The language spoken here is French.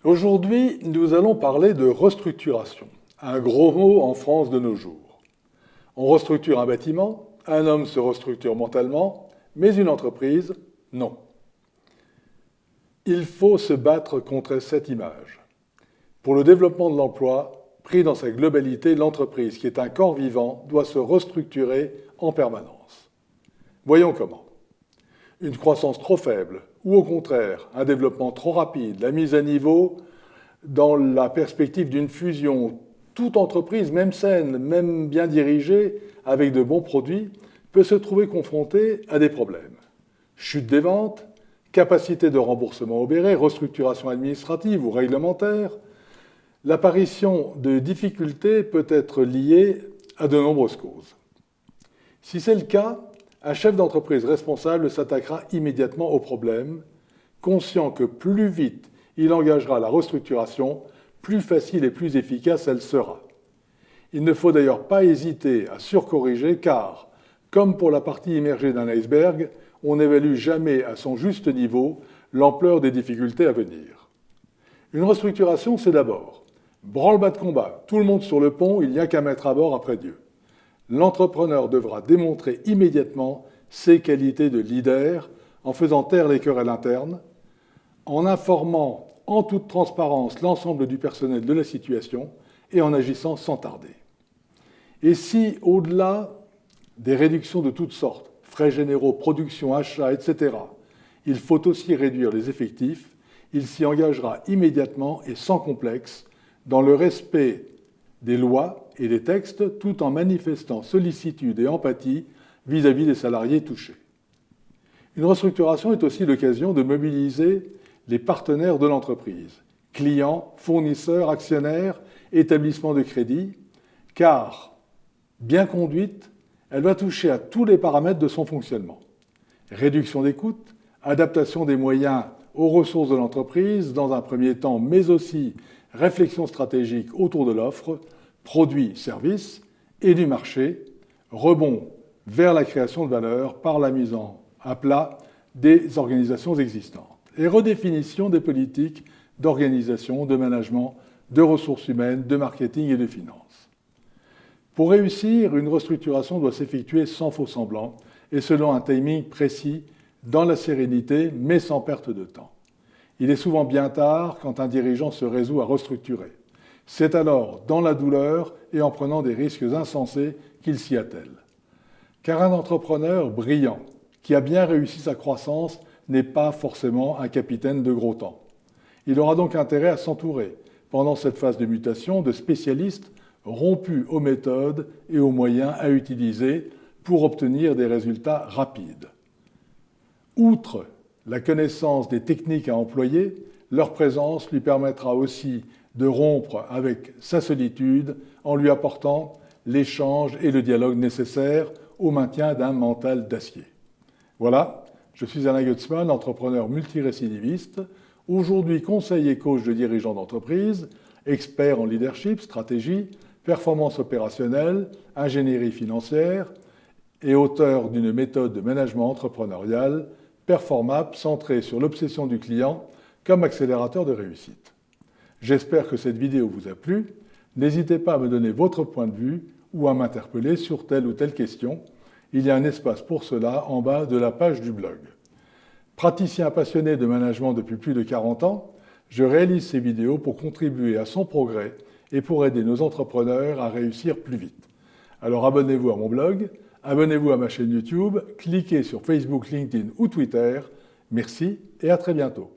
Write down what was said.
Aujourd'hui, nous allons parler de restructuration, un gros mot en France de nos jours. On restructure un bâtiment, un homme se restructure mentalement, mais une entreprise, non. Il faut se battre contre cette image. Pour le développement de l'emploi, pris dans sa globalité, l'entreprise, qui est un corps vivant, doit se restructurer en permanence. Voyons comment. Une croissance trop faible, ou au contraire, un développement trop rapide, la mise à niveau dans la perspective d'une fusion, toute entreprise, même saine, même bien dirigée, avec de bons produits, peut se trouver confrontée à des problèmes. Chute des ventes, capacité de remboursement obérée, restructuration administrative ou réglementaire. L'apparition de difficultés peut être liée à de nombreuses causes. Si c'est le cas, un chef d'entreprise responsable s'attaquera immédiatement au problème, conscient que plus vite il engagera la restructuration, plus facile et plus efficace elle sera. Il ne faut d'ailleurs pas hésiter à surcorriger car, comme pour la partie immergée d'un iceberg, on n'évalue jamais à son juste niveau l'ampleur des difficultés à venir. Une restructuration, c'est d'abord branle-bas de combat, tout le monde sur le pont, il n'y a qu'à mettre à bord après Dieu. L'entrepreneur devra démontrer immédiatement ses qualités de leader en faisant taire les querelles internes, en informant en toute transparence l'ensemble du personnel de la situation et en agissant sans tarder. Et si, au-delà des réductions de toutes sortes, frais généraux, production, achats, etc., il faut aussi réduire les effectifs, il s'y engagera immédiatement et sans complexe dans le respect des lois et des textes, tout en manifestant sollicitude et empathie vis-à-vis des salariés touchés. Une restructuration est aussi l'occasion de mobiliser les partenaires de l'entreprise, clients, fournisseurs, actionnaires, établissements de crédit, car, bien conduite, elle va toucher à tous les paramètres de son fonctionnement. Réduction des coûts, adaptation des moyens aux ressources de l'entreprise dans un premier temps, mais aussi réflexion stratégique autour de l'offre, produits, services et du marché, rebond vers la création de valeur par la mise à plat des organisations existantes et redéfinition des politiques d'organisation, de management, de ressources humaines, de marketing et de finances. Pour réussir, une restructuration doit s'effectuer sans faux-semblant et selon un timing précis, dans la sérénité, mais sans perte de temps. Il est souvent bien tard quand un dirigeant se résout à restructurer. C'est alors dans la douleur et en prenant des risques insensés qu'il s'y attelle. Car un entrepreneur brillant, qui a bien réussi sa croissance, n'est pas forcément un capitaine de gros temps. Il aura donc intérêt à s'entourer, pendant cette phase de mutation, de spécialistes rompus aux méthodes et aux moyens à utiliser pour obtenir des résultats rapides. Outre la connaissance des techniques à employer, leur présence lui permettra aussi de rompre avec sa solitude en lui apportant l'échange et le dialogue nécessaires au maintien d'un mental d'acier. Voilà, je suis Alain Gutzmann, entrepreneur multirécidiviste, aujourd'hui conseiller et coach de dirigeants d'entreprise, expert en leadership, stratégie, performance opérationnelle, ingénierie financière et auteur d'une méthode de management entrepreneurial, Performap, centrée sur l'obsession du client comme accélérateur de réussite. J'espère que cette vidéo vous a plu. N'hésitez pas à me donner votre point de vue ou à m'interpeller sur telle ou telle question. Il y a un espace pour cela en bas de la page du blog. Praticien passionné de management depuis plus de 40 ans, je réalise ces vidéos pour contribuer à son progrès et pour aider nos entrepreneurs à réussir plus vite. Alors abonnez-vous à mon blog, abonnez-vous à ma chaîne YouTube, cliquez sur Facebook, LinkedIn ou Twitter. Merci et à très bientôt.